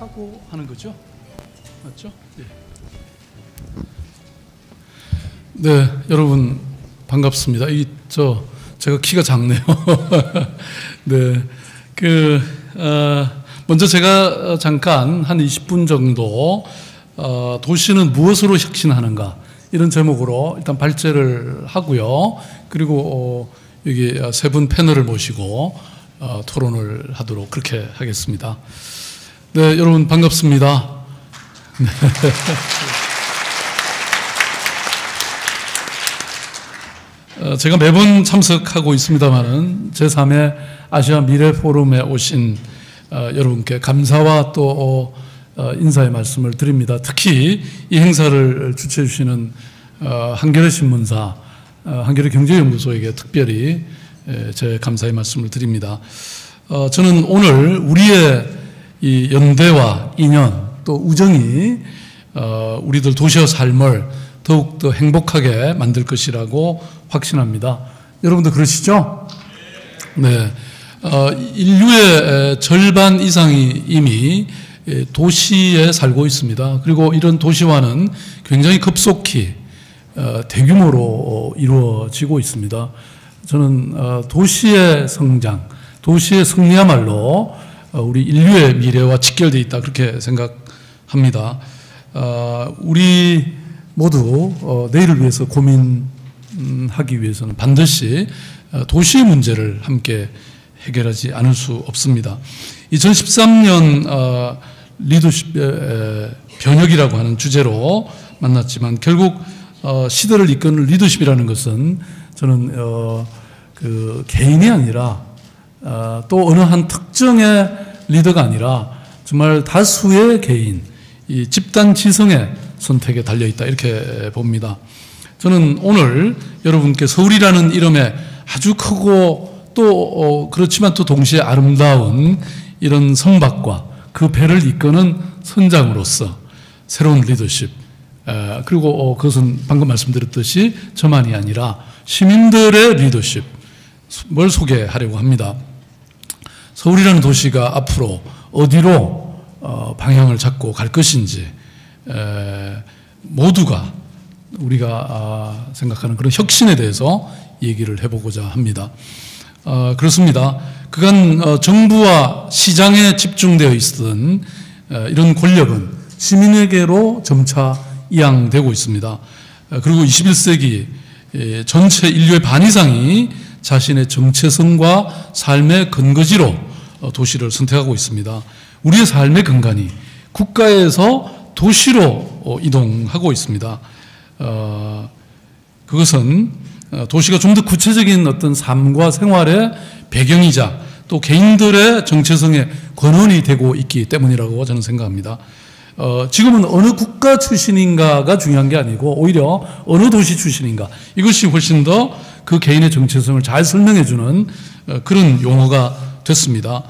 하고 하는 거죠? 맞죠? 예. 네, 여러분 반갑습니다. 제가 키가 작네요. 네, 먼저 제가 잠깐 한 20분 정도 도시는 무엇으로 혁신하는가 이런 제목으로 일단 발제를 하고요. 그리고 여기 세 분 패널을 모시고 토론을 하도록 그렇게 하겠습니다. 네, 여러분 반갑습니다. 네. 제가 매번 참석하고 있습니다만은 제3회 아시아 미래 포럼에 오신 여러분께 감사와 또 인사의 말씀을 드립니다. 특히 이 행사를 주최해 주시는 한겨레 신문사, 한겨레 경제연구소에게 특별히 제 감사의 말씀을 드립니다. 저는 오늘 우리의 이 연대와 인연 또 우정이 우리들 도시와 삶을 더욱더 행복하게 만들 것이라고 확신합니다. 여러분도 그러시죠? 네. 인류의 절반 이상이 이미 도시에 살고 있습니다. 그리고 이런 도시화는 굉장히 급속히 대규모로 이루어지고 있습니다. 저는 도시의 성장, 도시의 승리야말로 우리 인류의 미래와 직결되어 있다 그렇게 생각합니다. 우리 모두 내일을 위해서 고민하기 위해서는 반드시 도시의 문제를 함께 해결하지 않을 수 없습니다. 2013년 리더십의 변혁이라고 하는 주제로 만났지만 결국 시대를 이끄는 리더십이라는 것은 저는 그 개인이 아니라 또 어느 한 특정의 리더가 아니라 정말 다수의 개인, 이 집단 지성의 선택에 달려있다 이렇게 봅니다. 저는 오늘 여러분께 서울이라는 이름에 아주 크고 또 그렇지만 또 동시에 아름다운 이런 성곽과 그 배를 이끄는 선장으로서 새로운 리더십 그리고 그것은 방금 말씀드렸듯이 저만이 아니라 시민들의 리더십을 소개하려고 합니다. 서울이라는 도시가 앞으로 어디로 방향을 잡고 갈 것인지 모두가 우리가 생각하는 그런 혁신에 대해서 얘기를 해보고자 합니다. 그렇습니다. 그간 정부와 시장에 집중되어 있었던 이런 권력은 시민에게로 점차 이양되고 있습니다. 그리고 21세기 전체 인류의 반 이상이 자신의 정체성과 삶의 근거지로 도시를 선택하고 있습니다. 우리의 삶의 근간이 국가에서 도시로 이동하고 있습니다. 그것은 도시가 좀 더 구체적인 어떤 삶과 생활의 배경이자 또 개인들의 정체성의 근원이 되고 있기 때문이라고 저는 생각합니다. 지금은 어느 국가 출신인가가 중요한 게 아니고 오히려 어느 도시 출신인가 이것이 훨씬 더 그 개인의 정체성을 잘 설명해 주는 그런 용어가 됐습니다.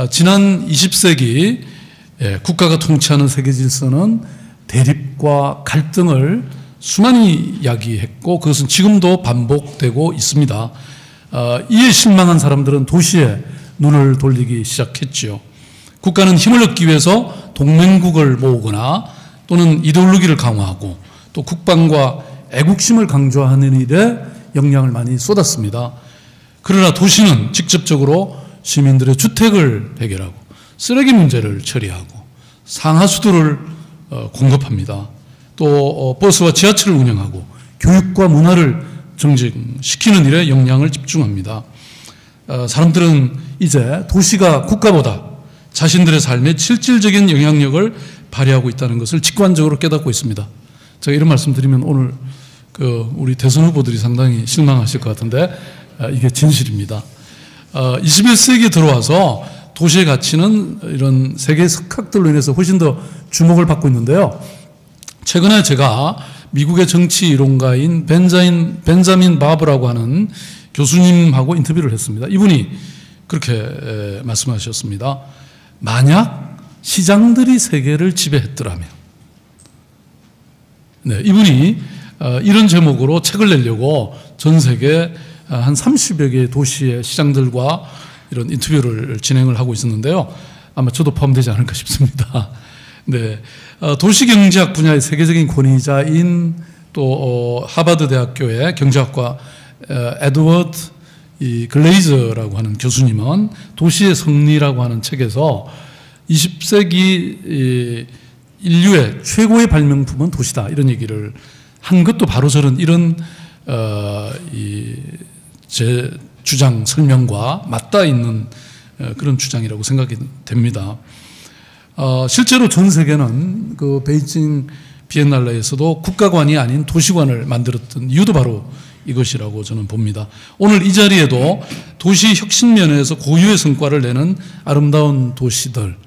지난 20세기 국가가 통치하는 세계 질서는 대립과 갈등을 수많이 야기했고 그것은 지금도 반복되고 있습니다. 이에 실망한 사람들은 도시에 눈을 돌리기 시작했지요. 국가는 힘을 얻기 위해서 동맹국을 모으거나 또는 이데올로기를 강화하고 또 국방과 애국심을 강조하는 일에 영향을 많이 쏟았습니다. 그러나 도시는 직접적으로 시민들의 주택을 해결하고 쓰레기 문제를 처리하고 상하수도를 공급합니다. 또 버스와 지하철을 운영하고 교육과 문화를 정진시키는 일에 영향을 집중합니다. 사람들은 이제 도시가 국가보다 자신들의 삶에 실질적인 영향력을 발휘하고 있다는 것을 직관적으로 깨닫고 있습니다. 제가 이런 말씀 드리면 오늘 우리 대선 후보들이 상당히 실망하실 것 같은데 이게 진실입니다. 21세기에 들어와서 도시의 가치는 이런 세계 석학들로 인해서 훨씬 더 주목을 받고 있는데요. 최근에 제가 미국의 정치 이론가인 벤자민 바브라고 하는 교수님하고 인터뷰를 했습니다. 이분이 그렇게 말씀하셨습니다. 만약 시장들이 세계를 지배했더라면, 네, 이분이 이런 제목으로 책을 내려고 전 세계 한 30여 개의 도시의 시장들과 이런 인터뷰를 진행을 하고 있었는데요. 아마 저도 포함되지 않을까 싶습니다. 네, 도시경제학 분야의 세계적인 권위자인 또 하버드 대학교의 경제학과 에드워드 글레이저라고 하는 교수님은 도시의 성리라고 하는 책에서 20세기 인류의 최고의 발명품은 도시다, 이런 얘기를 한 것도 바로 저는 이런 제 주장 설명과 맞닿아 있는 그런 주장이라고 생각이 됩니다. 실제로 전 세계는 그 베이징 비엔날레에서도 국가관이 아닌 도시관을 만들었던 이유도 바로 이것이라고 저는 봅니다. 오늘 이 자리에도 도시 혁신 면에서 고유의 성과를 내는 아름다운 도시들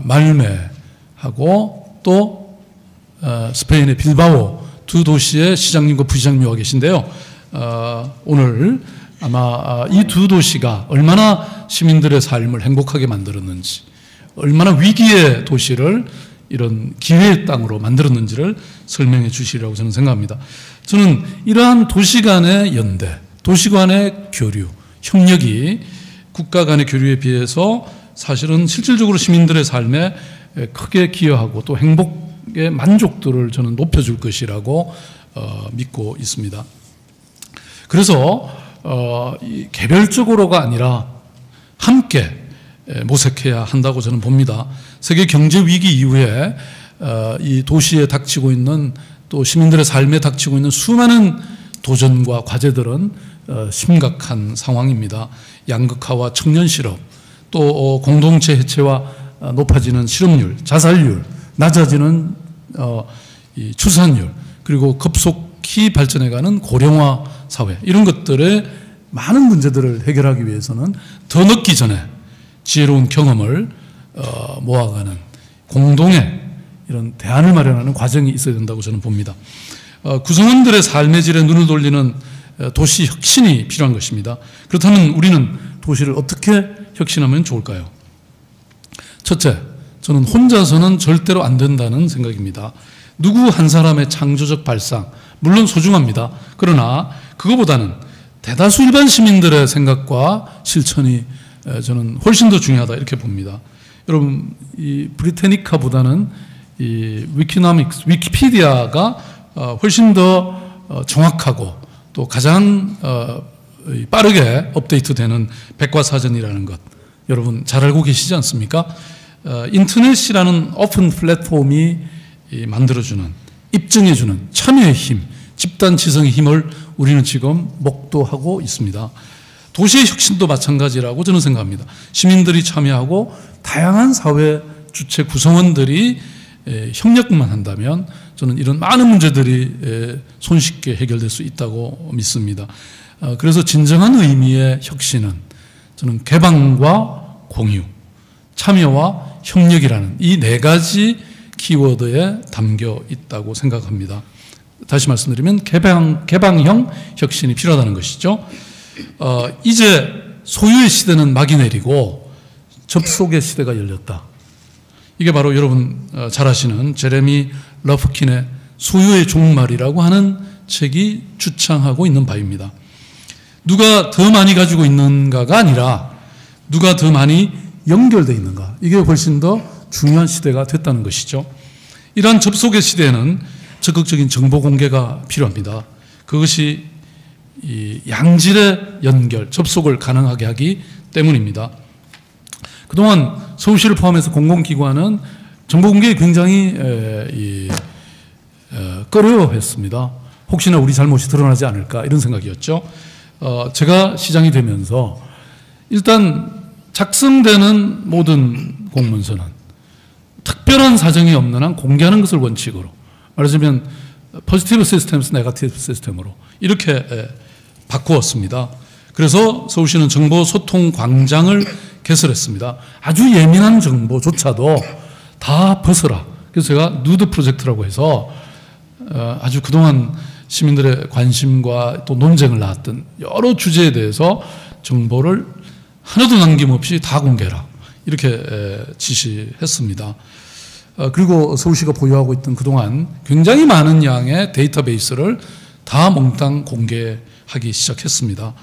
말메하고 또 스페인의 빌바오 두 도시의 시장님과 부시장님이 와 계신데요. 오늘 아마 이 두 도시가 얼마나 시민들의 삶을 행복하게 만들었는지, 얼마나 위기의 도시를 이런 기회의 땅으로 만들었는지를 설명해 주시리라고 저는 생각합니다. 저는 이러한 도시 간의 연대, 도시 간의 교류, 협력이 국가 간의 교류에 비해서 사실은 실질적으로 시민들의 삶에 크게 기여하고 또 행복의 만족도를 저는 높여줄 것이라고 믿고 있습니다. 그래서 개별적으로가 아니라 함께 모색해야 한다고 저는 봅니다. 세계 경제 위기 이후에 이 도시에 닥치고 있는 또 시민들의 삶에 닥치고 있는 수많은 도전과 과제들은 심각한 상황입니다. 양극화와 청년 실업, 또 공동체 해체와 높아지는 실업률, 자살률, 낮아지는 이 출산율, 그리고 급속히 발전해가는 고령화 사회, 이런 것들의 많은 문제들을 해결하기 위해서는 더 늦기 전에 지혜로운 경험을 모아가는 공동의 이런 대안을 마련하는 과정이 있어야 된다고 저는 봅니다. 구성원들의 삶의 질에 눈을 돌리는 도시 혁신이 필요한 것입니다. 그렇다면 우리는 도시를 어떻게 혁신하면 좋을까요? 첫째, 저는 혼자서는 절대로 안 된다는 생각입니다. 누구 한 사람의 창조적 발상, 물론 소중합니다. 그러나 그거보다는 대다수 일반 시민들의 생각과 실천이 저는 훨씬 더 중요하다, 이렇게 봅니다. 여러분, 이 브리테니카보다는 이 위키피디아가 훨씬 더 정확하고 또 가장 빠르게 업데이트되는 백과사전이라는 것, 여러분 잘 알고 계시지 않습니까? 인터넷이라는 오픈 플랫폼이 만들어주는, 입증해주는 참여의 힘, 집단 지성의 힘을 우리는 지금 목도하고 있습니다. 도시의 혁신도 마찬가지라고 저는 생각합니다. 시민들이 참여하고 다양한 사회 주체 구성원들이 협력만 한다면 저는 이런 많은 문제들이 손쉽게 해결될 수 있다고 믿습니다. 그래서 진정한 의미의 혁신은 저는 개방과 공유, 참여와 협력이라는 이 네 가지 키워드에 담겨 있다고 생각합니다. 다시 말씀드리면 개방형 혁신이 필요하다는 것이죠. 이제 소유의 시대는 막이 내리고 접속의 시대가 열렸다. 이게 바로 여러분 잘 아시는 제레미 러프킨의 소유의 종말이라고 하는 책이 주창하고 있는 바입니다. 누가 더 많이 가지고 있는가가 아니라 누가 더 많이 연결되어 있는가, 이게 훨씬 더 중요한 시대가 됐다는 것이죠. 이러한 접속의 시대에는 적극적인 정보 공개가 필요합니다. 그것이 이 양질의 연결, 접속을 가능하게 하기 때문입니다. 그동안 서울시를 포함해서 공공기관은 정보 공개에 굉장히 꺼려했습니다. 혹시나 우리 잘못이 드러나지 않을까, 이런 생각이었죠. 제가 시장이 되면서 일단 작성되는 모든 공문서는 특별한 사정이 없는 한 공개하는 것을 원칙으로, 말하자면 포지티브 시스템에서 네거티브 시스템으로 이렇게 바꾸었습니다. 그래서 서울시는 정보 소통 광장을 개설했습니다. 아주 예민한 정보조차도 다 벗어라. 그래서 제가 누드 프로젝트라고 해서 아주 그동안 시민들의 관심과 또 논쟁을 낳았던 여러 주제에 대해서 정보를 하나도 남김없이 다 공개해라, 이렇게 지시했습니다. 그리고 서울시가 보유하고 있던 그동안 굉장히 많은 양의 데이터베이스를 다 몽땅 공개하기 시작했습니다.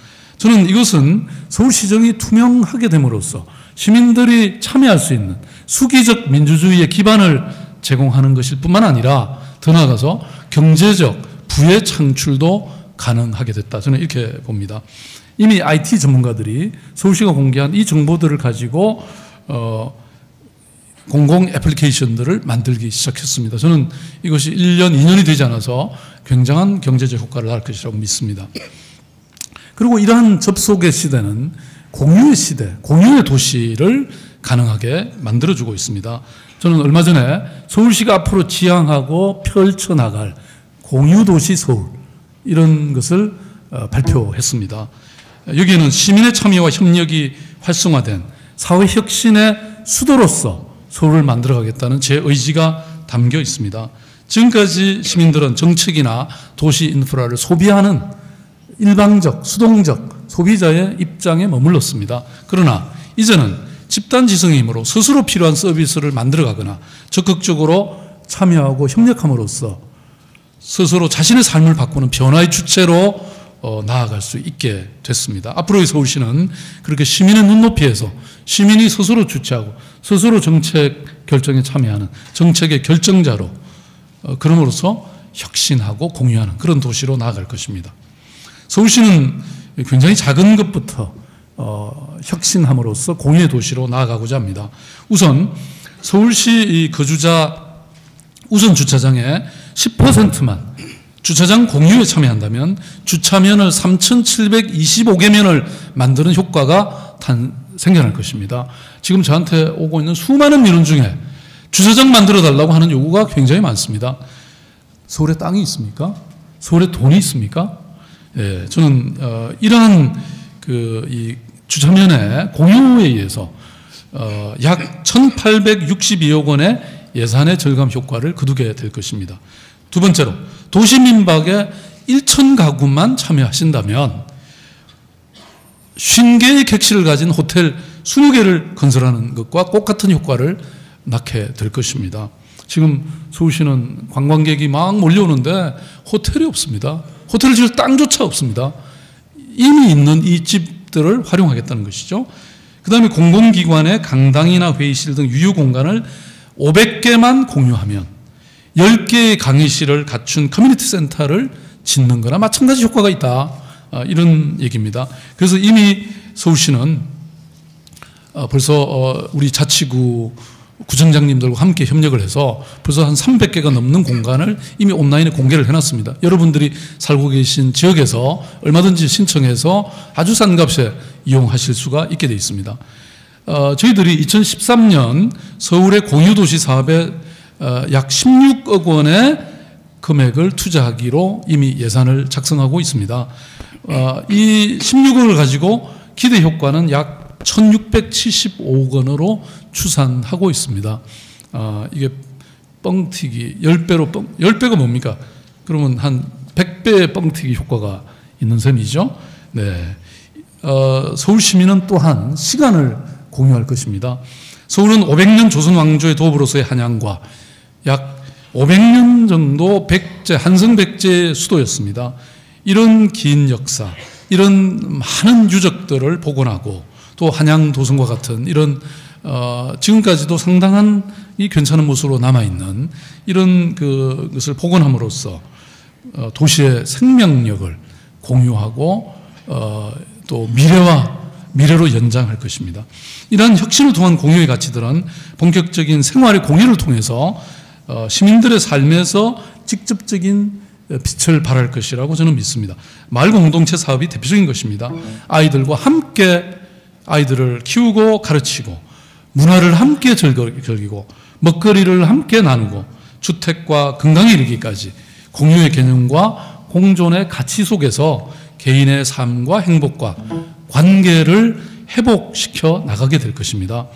저는 이것은 서울시정이 투명하게 됨으로써 시민들이 참여할 수 있는 수기적 민주주의의 기반을 제공하는 것일 뿐만 아니라 더 나아가서 경제적 부의 창출도 가능하게 됐다. 저는 이렇게 봅니다. 이미 IT 전문가들이 서울시가 공개한 이 정보들을 가지고 공공 애플리케이션들을 만들기 시작했습니다. 저는 이것이 1년, 2년이 되지 않아서 굉장한 경제적 효과를 낳을 것이라고 믿습니다. 그리고 이러한 접속의 시대는 공유의 시대, 공유의 도시를 가능하게 만들어주고 있습니다. 저는 얼마 전에 서울시가 앞으로 지향하고 펼쳐나갈 공유도시 서울, 이런 것을 발표했습니다. 여기에는 시민의 참여와 협력이 활성화된 사회혁신의 수도로서 서울을 만들어가겠다는 제 의지가 담겨 있습니다. 지금까지 시민들은 정책이나 도시 인프라를 소비하는 일방적, 수동적 소비자의 입장에 머물렀습니다. 그러나 이제는 집단지성의 힘으로 스스로 필요한 서비스를 만들어가거나 적극적으로 참여하고 협력함으로써 스스로 자신의 삶을 바꾸는 변화의 주체로 나아갈 수 있게 됐습니다. 앞으로의 서울시는 그렇게 시민의 눈높이에서 시민이 스스로 주체하고 스스로 정책 결정에 참여하는 정책의 결정자로 그럼으로써 혁신하고 공유하는 그런 도시로 나아갈 것입니다. 서울시는 굉장히 작은 것부터 혁신함으로써 공유의 도시로 나아가고자 합니다. 우선 서울시 거주자 우선 주차장의 10%만 주차장 공유에 참여한다면 주차면을 3,725개면을 만드는 효과가 생겨날 것입니다. 지금 저한테 오고 있는 수많은 민원 중에 주차장 만들어달라고 하는 요구가 굉장히 많습니다. 서울에 땅이 있습니까? 서울에 돈이 있습니까? 예, 저는 이러한 이 주차면의 공유에 의해서 약 1,862억 원의 예산의 절감 효과를 거두게 될 것입니다. 두 번째로 도시민박에 1,000가구만 참여하신다면 50개의 객실을 가진 호텔 20개를 건설하는 것과 똑같은 효과를 낳게 될 것입니다. 지금 서울시는 관광객이 막 몰려오는데 호텔이 없습니다. 호텔을 지을 땅조차 없습니다. 이미 있는 이 집들을 활용하겠다는 것이죠. 그 다음에 공공기관의 강당이나 회의실 등 유휴 공간을 500개만 공유하면 10개의 강의실을 갖춘 커뮤니티 센터를 짓는 거나 마찬가지 효과가 있다. 이런 얘기입니다. 그래서 이미 서울시는 벌써 우리 자치구 구청장님들과 함께 협력을 해서 벌써 한 300개가 넘는 공간을 이미 온라인에 공개를 해놨습니다. 여러분들이 살고 계신 지역에서 얼마든지 신청해서 아주 싼 값에 이용하실 수가 있게 되어 있습니다. 저희들이 2013년 서울의 공유도시 사업에 약 16억 원의 금액을 투자하기로 이미 예산을 작성하고 있습니다. 이 16억을 가지고 기대 효과는 약 1,675억 원으로 추산하고 있습니다. 이게 뻥튀기 10배가 뭡니까? 그러면 한 100배의 뻥튀기 효과가 있는 셈이죠. 네. 서울 시민은 또한 시간을 공유할 것입니다. 서울은 500년 조선 왕조의 도읍으로서의 한양과 약 500년 정도 한성백제의 수도였습니다. 이런 긴 역사, 이런 많은 유적들을 복원하고 또 한양 도성과 같은 이런 지금까지도 상당한 이 괜찮은 모습으로 남아있는 이런 것을 복원함으로써 도시의 생명력을 공유하고 또 미래로 연장할 것입니다. 이러한 혁신을 통한 공유의 가치들은 본격적인 생활의 공유를 통해서 시민들의 삶에서 직접적인 빛을 발할 것이라고 저는 믿습니다. 마을 공동체 사업이 대표적인 것입니다. 아이들과 함께 아이들을 키우고 가르치고 문화를 함께 즐기고 먹거리를 함께 나누고 주택과 건강에 이르기까지 공유의 개념과 공존의 가치 속에서 개인의 삶과 행복과 관계를 회복시켜 나가게 될 것입니다.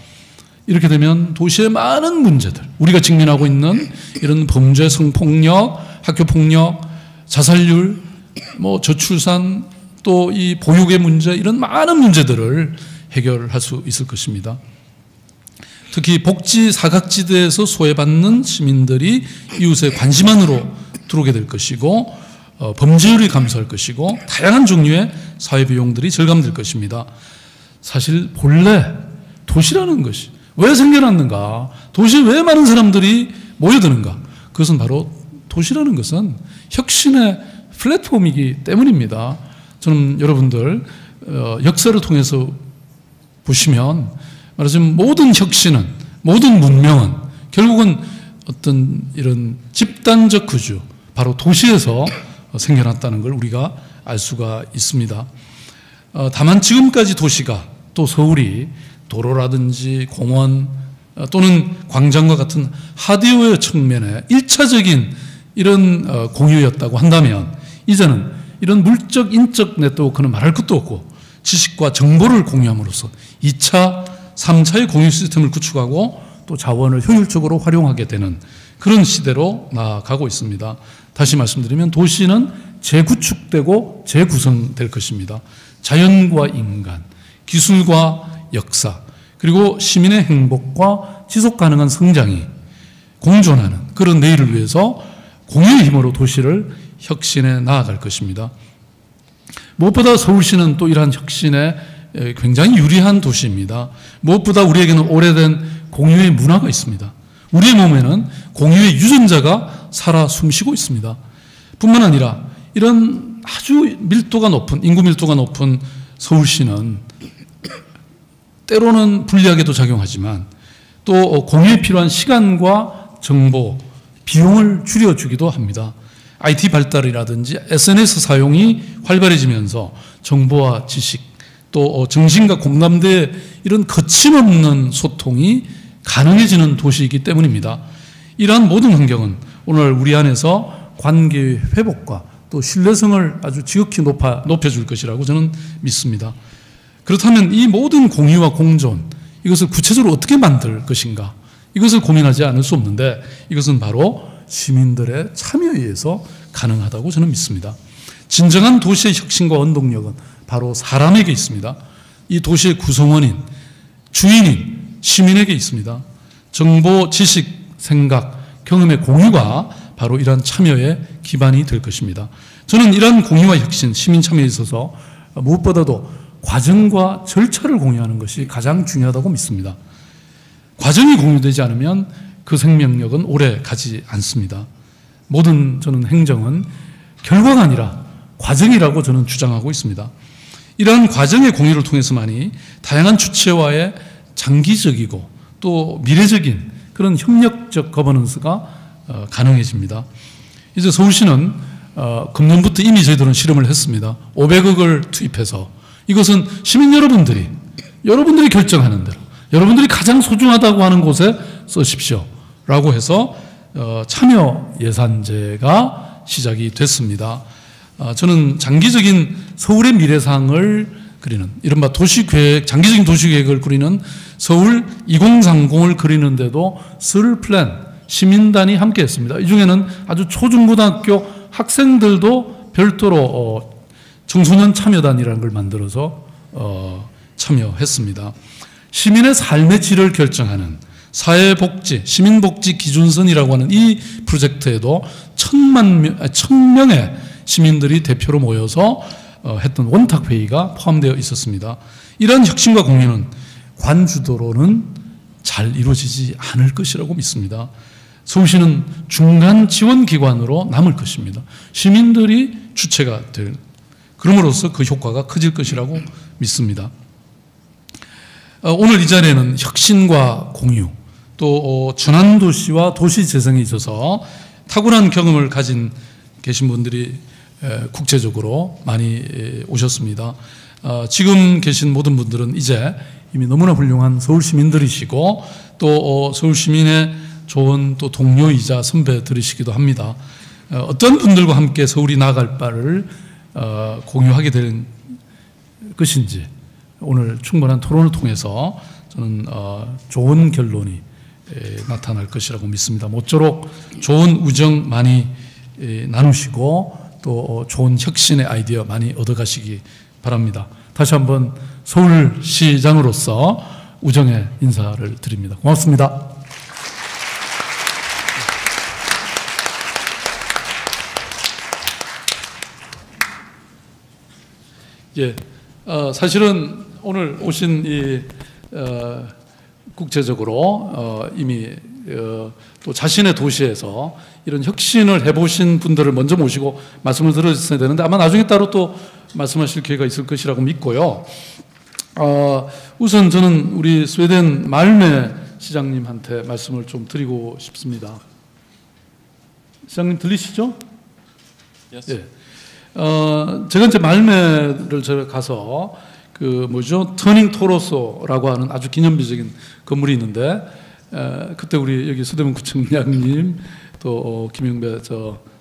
이렇게 되면 도시의 많은 문제들, 우리가 직면하고 있는 이런 범죄, 성폭력, 학교폭력, 자살률, 저출산, 또 이 보육의 문제, 이런 많은 문제들을 해결할 수 있을 것입니다. 특히 복지 사각지대에서 소외받는 시민들이 이웃의 관심 안으로 들어오게 될 것이고 범죄율이 감소할 것이고 다양한 종류의 사회 비용들이 절감될 것입니다. 사실 본래 도시라는 것이 왜 생겨났는가? 도시에 왜 많은 사람들이 모여드는가? 그것은 바로 도시라는 것은 혁신의 플랫폼이기 때문입니다. 저는 여러분들 역사를 통해서 보시면 말하자면 모든 혁신은, 모든 문명은 결국은 어떤 이런 집단적 구조, 바로 도시에서 생겨났다는 걸 우리가 알 수가 있습니다. 다만 지금까지 도시가, 또 서울이 도로라든지 공원 또는 광장과 같은 하드웨어 측면에 1차적인 이런 공유였다고 한다면, 이제는 이런 물적, 인적 네트워크는 말할 것도 없고 지식과 정보를 공유함으로써 2차, 3차의 공유 시스템을 구축하고 또 자원을 효율적으로 활용하게 되는 그런 시대로 나아가고 있습니다. 다시 말씀드리면 도시는 재구축되고 재구성될 것입니다. 자연과 인간, 기술과 역사, 그리고 시민의 행복과 지속 가능한 성장이 공존하는 그런 내일을 위해서 공유의 힘으로 도시를 혁신해 나아갈 것입니다. 무엇보다 서울시는 또 이러한 혁신에 굉장히 유리한 도시입니다. 무엇보다 우리에게는 오래된 공유의 문화가 있습니다. 우리의 몸에는 공유의 유전자가 살아 숨쉬고 있습니다. 뿐만 아니라 이런 아주 밀도가 높은, 인구 밀도가 높은 서울시는 때로는 불리하게도 작용하지만 또 공유에 필요한 시간과 정보, 비용을 줄여주기도 합니다. IT 발달이라든지 SNS 사용이 활발해지면서 정보와 지식, 또 정신과 공감대 이런 거침없는 소통이 가능해지는 도시이기 때문입니다. 이러한 모든 환경은 오늘 우리 안에서 관계의 회복과 또 신뢰성을 아주 지극히 높여줄 것이라고 저는 믿습니다. 그렇다면 이 모든 공유와 공존, 이것을 구체적으로 어떻게 만들 것인가? 이것을 고민하지 않을 수 없는데 이것은 바로 시민들의 참여에 의해서 가능하다고 저는 믿습니다. 진정한 도시의 혁신과 원동력은 바로 사람에게 있습니다. 이 도시의 구성원인, 주인인 시민에게 있습니다. 정보, 지식, 생각, 경험의 공유가 바로 이러한 참여의 기반이 될 것입니다. 저는 이러한 공유와 혁신, 시민 참여에 있어서 무엇보다도 과정과 절차를 공유하는 것이 가장 중요하다고 믿습니다. 과정이 공유되지 않으면 그 생명력은 오래 가지 않습니다. 모든 저는 행정은 결과가 아니라 과정이라고 저는 주장하고 있습니다. 이러한 과정의 공유를 통해서만이 다양한 주체와의 장기적이고 또 미래적인 그런 협력적 거버넌스가 가능해집니다. 이제 서울시는 금년부터 이미 저희들은 실험을 했습니다. 500억을 투입해서 이것은 시민 여러분들이 결정하는 대로 여러분들이 가장 소중하다고 하는 곳에 쓰십시오 라고 해서 참여 예산제가 시작이 됐습니다. 저는 장기적인 서울의 미래상을 그리는 이른바 도시계획, 장기적인 도시계획을 그리는 서울 2030을 그리는데도 설 플랜, 시민단이 함께 했습니다. 이 중에는 아주 초중고등학교 학생들도 별도로 청소년 참여단이라는 걸 만들어서 참여했습니다. 시민의 삶의 질을 결정하는 사회복지, 시민복지 기준선이라고 하는 이 프로젝트에도 1000명의 시민들이 대표로 모여서 했던 원탁회의가 포함되어 있었습니다. 이러한 혁신과 공유는 관주도로는 잘 이루어지지 않을 것이라고 믿습니다. 서울시는 중간 지원기관으로 남을 것입니다. 시민들이 주체가 될, 그럼으로써 그 효과가 커질 것이라고 믿습니다. 오늘 이 자리에는 혁신과 공유, 또 전환도시와 도시재생에 있어서 탁월한 경험을 가진 계신 분들이 국제적으로 많이 오셨습니다. 지금 계신 모든 분들은 이제 이미 너무나 훌륭한 서울 시민들이시고 또 서울 시민의 좋은 또 동료이자 선배들이시기도 합니다. 어떤 분들과 함께 서울이 나아갈 바를 공유하게 될 것인지 오늘 충분한 토론을 통해서 저는 좋은 결론이 나타날 것이라고 믿습니다. 모쪼록 좋은 우정 많이 나누시고 또 좋은 혁신의 아이디어 많이 얻어가시기 바랍니다. 다시 한번 서울시장으로서 우정의 인사를 드립니다. 고맙습니다. 예, 사실은 오늘 오신 이 국제적으로 이미 또 자신의 도시에서 이런 혁신을 해보신 분들을 먼저 모시고 말씀을 들어주셔야 되는데 아마 나중에 따로 또 말씀하실 기회가 있을 것이라고 믿고요. 우선 저는 우리 스웨덴 말메 시장님한테 말씀을 좀 드리고 싶습니다. 시장님 들리시죠? Yes. 예. 제가 이제 말메를 제가 가서 그 뭐죠? 터닝 토로소라고 하는 아주 기념비적인 건물이 있는데 그때 우리 여기 서대문 구청장님 또 김영배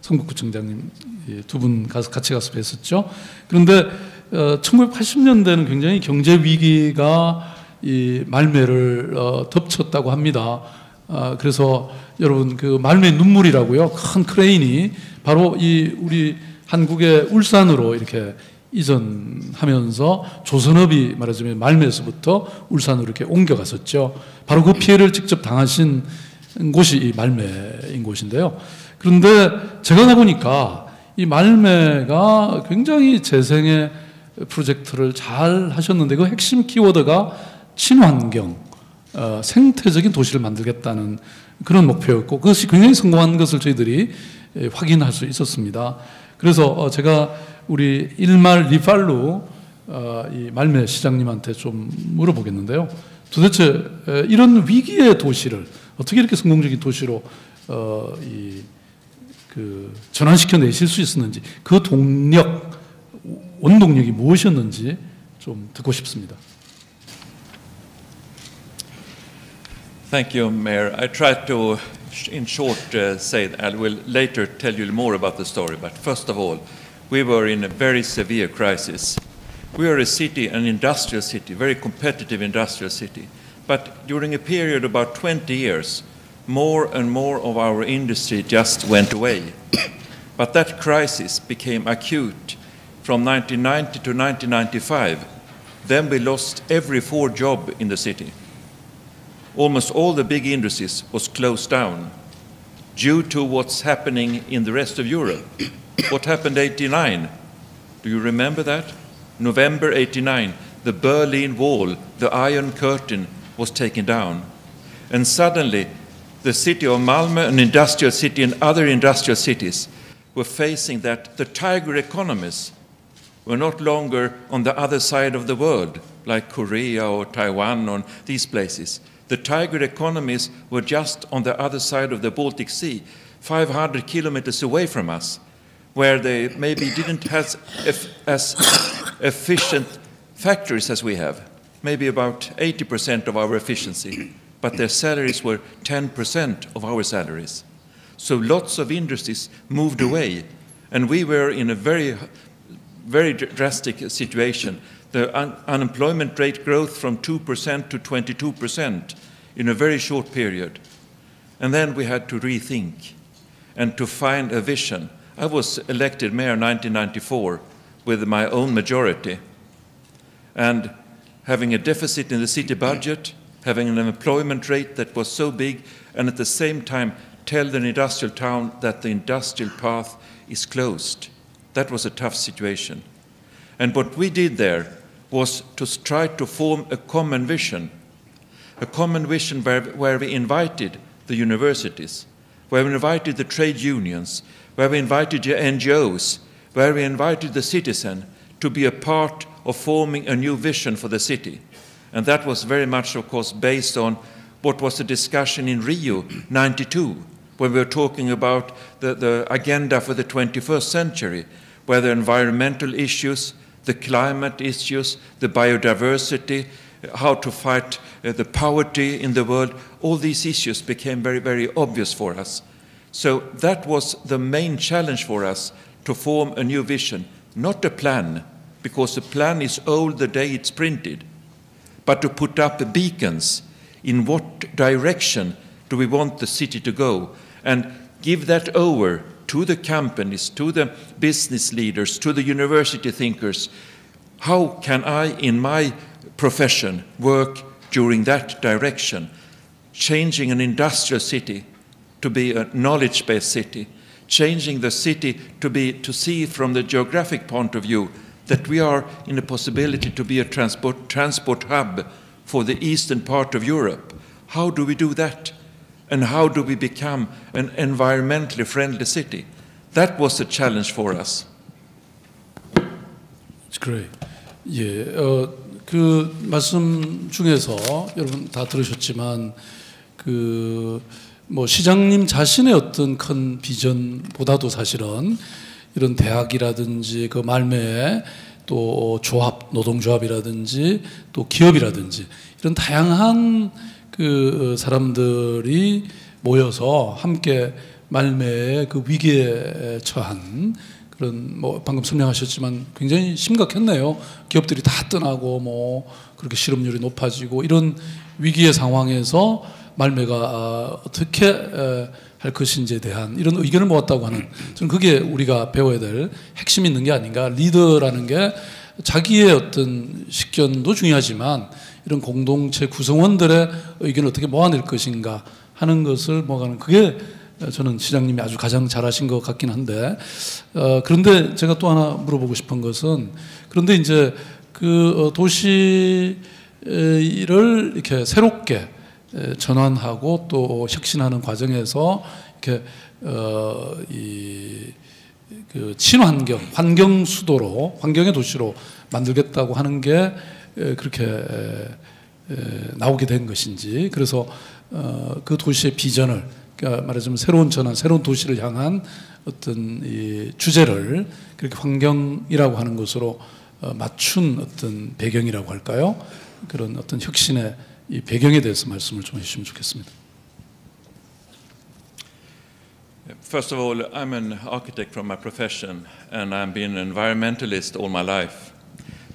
성북구청장님 두 분 같이 가서 뵀었죠. 그런데 1980년대는 굉장히 경제 위기가 이 말메를 덮쳤다고 합니다. 그래서 여러분 그 말메 눈물이라고요. 큰 크레인이 바로 이 우리 한국의 울산으로 이렇게 이전하면서 조선업이 말하자면 말메에서부터 울산으로 이렇게 옮겨갔었죠. 바로 그 피해를 직접 당하신 곳이 이 말메인 곳인데요. 그런데 제가 가보니까 이 말메가 굉장히 재생의 프로젝트를 잘 하셨는데 그 핵심 키워드가 친환경, 생태적인 도시를 만들겠다는 그런 목표였고 그것이 굉장히 성공한 것을 저희들이 확인할 수 있었습니다. 그래서 제가 우리 일말 리팔루 이 말메 시장님한테 좀 물어보겠는데요. 도대체 이런 위기의 도시를 어떻게 이렇게 성공적인 도시로 전환시켜 내실 수 있었는지 그 동력, 원동력이 무엇이었는지 좀 듣고 싶습니다. Thank you, Mayor. I tried to, in short, say that I will later tell you more about the story. But first of all, we were in a very severe crisis. We are a city, an industrial city, very competitive industrial city. But during a period of about 20 years, more and more of our industry just went away. But that crisis became acute from 1990 to 1995. Then we lost every fourth job in the city. Almost all the big industries was closed down due to what's happening in the rest of Europe. What happened in 1989? Do you remember that? November 1989, the Berlin Wall, the Iron Curtain was taken down. And suddenly, the city of Malmö, an industrial city, and other industrial cities were facing that the tiger economies were not longer on the other side of the world, like Korea or Taiwan or these places. The tiger economies were just on the other side of the Baltic Sea, 500 kilometers away from us, where they maybe didn't have as efficient factories as we have, maybe about 80% of our efficiency, but their salaries were 10% of our salaries. So lots of industries moved away, and we were in a very, very drastic situation. The unemployment rate growth from 2% to 22% in a very short period. And then we had to rethink and to find a vision. I was elected mayor in 1994 with my own majority, and having a deficit in the city budget, having an unemployment rate that was so big, and at the same time tell the industrial town that the industrial path is closed. That was a tough situation. And what we did there was to try to form a common vision where we invited the universities, where we invited the trade unions, where we invited the NGOs, where we invited the citizen to be a part of forming a new vision for the city. And that was very much, of course, based on what was the discussion in Rio 92, when we were talking about the agenda for the 21st century, where the environmental issues, the climate issues, the biodiversity, how to fight the poverty in the world, all these issues became very, very obvious for us. So that was the main challenge for us, to form a new vision, not a plan, because the plan is old the day it's printed, but to put up beacons in what direction do we want the city to go, and give that over to the companies, to the business leaders, to the university thinkers. How can I, in my profession, work during that direction? Changing an industrial city to be a knowledge-based city, changing the city to see from the geographic point of view that we are in a possibility to be a transport hub for the eastern part of Europe. How do we do that? And how do we become an environmentally friendly city? That was a challenge for us. It's great. 예, 그 말씀 중에서 여러분 다 들으셨지만 뭐 시장님 자신의 어떤 큰 비전보다도 사실은 이런 대학이라든지 그 말매에 또 조합, 노동조합이라든지 또 기업이라든지 이런 다양한 그 사람들이 모여서 함께 말매의 그 위기에 처한 그런 뭐 방금 설명하셨지만 굉장히 심각했네요. 기업들이 다 떠나고 뭐 그렇게 실업률이 높아지고 이런 위기의 상황에서 말매가 어떻게 할 것인지에 대한 이런 의견을 모았다고 하는, 저는 그게 우리가 배워야 될 핵심이 있는 게 아닌가. 리더라는 게 자기의 어떤 식견도 중요하지만 이런 공동체 구성원들의 의견을 어떻게 모아낼 것인가 하는 것을 모아가는, 그게 저는 시장님이 아주 가장 잘하신 것 같긴 한데, 그런데 제가 또 하나 물어보고 싶은 것은, 그런데 이제 그 도시를 이렇게 새롭게 전환하고 또 혁신하는 과정에서 이렇게 그 친환경, 환경 수도로, 환경의 도시로 만들겠다고 하는 게 그렇게 나오게 된 것인지, 그래서 그 도시의 비전을, 그러니까 말하자면 새로운 전환, 새로운 도시를 향한 어떤 이 주제를 그렇게 환경이라고 하는 것으로 맞춘 어떤 배경이라고 할까요? 그런 어떤 혁신의 이 배경에 대해서 말씀을 좀 해주시면 좋겠습니다. First of all, I'm an architect from my profession, and I've been an environmentalist all my life.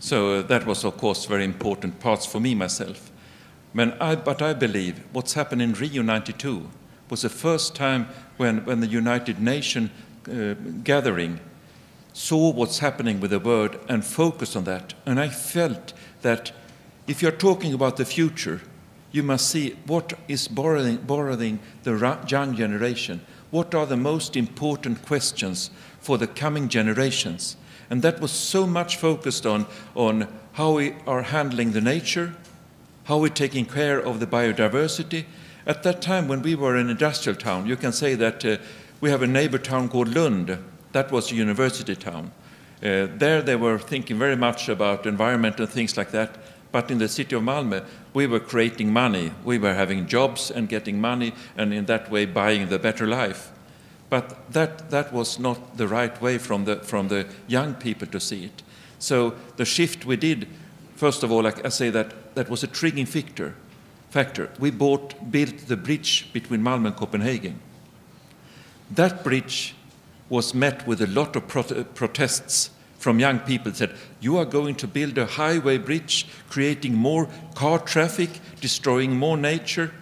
So that was, of course, very important parts for me myself. But I believe what's happened in Rio 92 was the first time when the United Nations gathering saw what's happening with the world and focused on that. And I felt that if you're talking about the future, you must see what is borrowing the young generation. What are the most important questions for the coming generations? And that was so much focused on how we are handling the nature, how we're taking care of the biodiversity. At that time, when we were an industrial town, you can say that we have a neighbor town called Lund. That was a university town. There they were thinking very much about environment and things like that. But in the city of Malmö, we were creating money. We were having jobs and getting money, and in that way buying the better life. But that was not the right way from the young people to see it. So the shift we did, first of all, like I say, that was a triggering factor. We built the bridge between Malmö and Copenhagen. That bridge was met with a lot of protests from young people. Said, you are going to build a highway bridge, creating more car traffic, destroying more nature.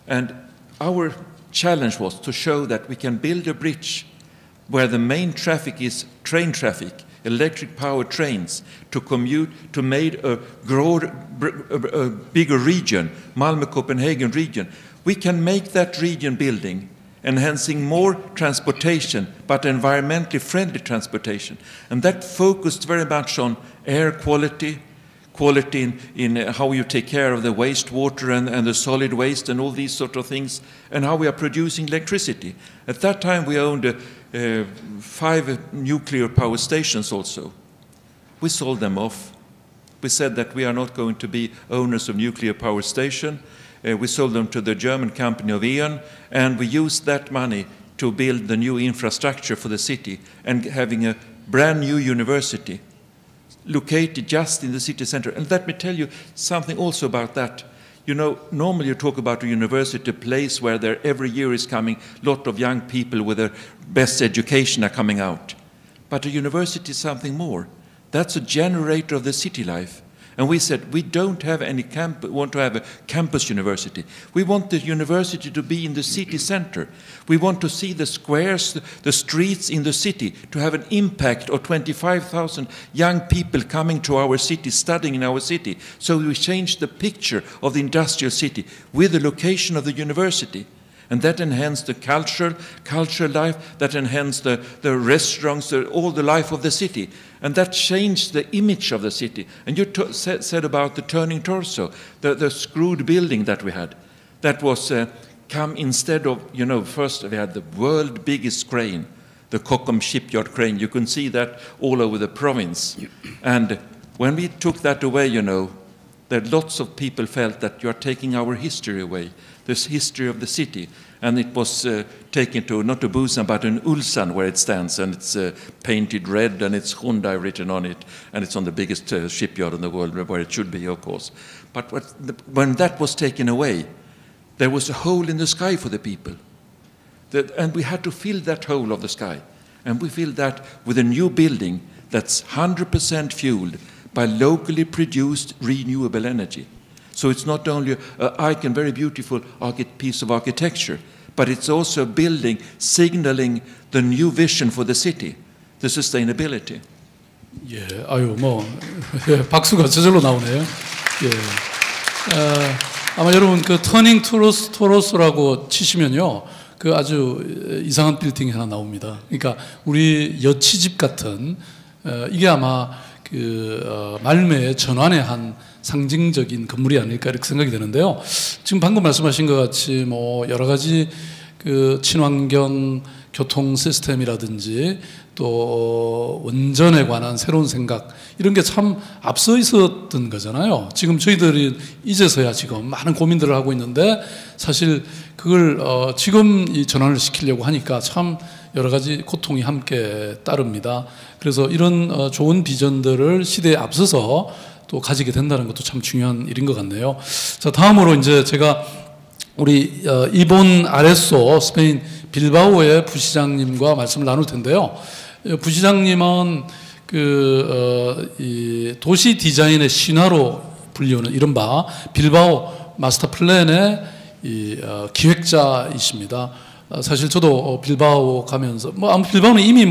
And our challenge was to show that we can build a bridge where the main traffic is train traffic, electric powered trains, to commute, to make a bigger region, Malmö-Copenhagen region. We can make that region building, enhancing more transportation, but environmentally friendly transportation. And that focused very much on air quality in how you take care of the wastewater and the solid waste and all these sort of things, and how we are producing electricity. At that time, we owned 5 nuclear power stations also. We sold them off. We said that we are not going to be owners of nuclear power station. We sold them to the German company of E.ON, and we used that money to build the new infrastructure for the city and having a brand new university located just in the city center. And let me tell you something also about that. You know, normally you talk about a university, a place where there every year is coming a lot of young people with their best education are coming out. But a university is something more. That's a generator of the city life. And we said, we don't have any want to have a campus university. We want the university to be in the city center. We want to see the squares, the streets in the city, to have an impact of 25,000 young people coming to our city, studying in our city. So we changed the picture of the industrial city with the location of the university. And that enhanced the cultural life, that enhanced the restaurants, all the life of the city. And that changed the image of the city. And you said about the turning torso, the screwed building that we had. That was come instead of, first we had the world's biggest crane, the Kockums shipyard crane. You can see that all over the province. And when we took that away, that lots of people felt that you are taking our history away, this history of the city. And it was taken to, not to Busan, but in Ulsan where it stands, and it's painted red, and it's Hyundai written on it, and it's on the biggest shipyard in the world, where it should be, of course. But when that was taken away, there was a hole in the sky for the people. And we had to fill that hole of the sky. And we filled that with a new building that's 100% fueled by locally produced renewable energy. So it's not only a very beautiful piece of architecture, but it's also a building signaling the new vision for the city, the sustainability. 예, 박수가 저절로 나오네요. 예. 아마 여러분 그 터닝 토로스라고 치시면요, 그 아주 이상한 빌딩이 하나 나옵니다. 그러니까 우리 여치집 같은 이게 아마 그 말매의 전환의 한 상징적인 건물이 아닐까 이렇게 생각이 되는데요. 지금 방금 말씀하신 것 같이 뭐 여러 가지 그 친환경 교통 시스템이라든지 또 원전에 관한 새로운 생각 이런 게 참 앞서 있었던 거잖아요. 지금 저희들이 이제서야 지금 많은 고민들을 하고 있는데 사실 그걸 지금 이 전환을 시키려고 하니까 참 여러 가지 고통이 함께 따릅니다. 그래서 이런 좋은 비전들을 시대에 앞서서 또 가지게 된다는 것도 참 중요한 일인 것 같네요. 자, 다음으로 이제 제가 우리 이본 아레소 스페인 빌바오의 부시장님과 말씀을 나눌 텐데요. 부시장님은 이 도시 디자인의 신화로 불리우는 이른바 빌바오 마스터 플랜의 기획자이십니다. 사실 저도 빌바오 가면서 빌바오는 이미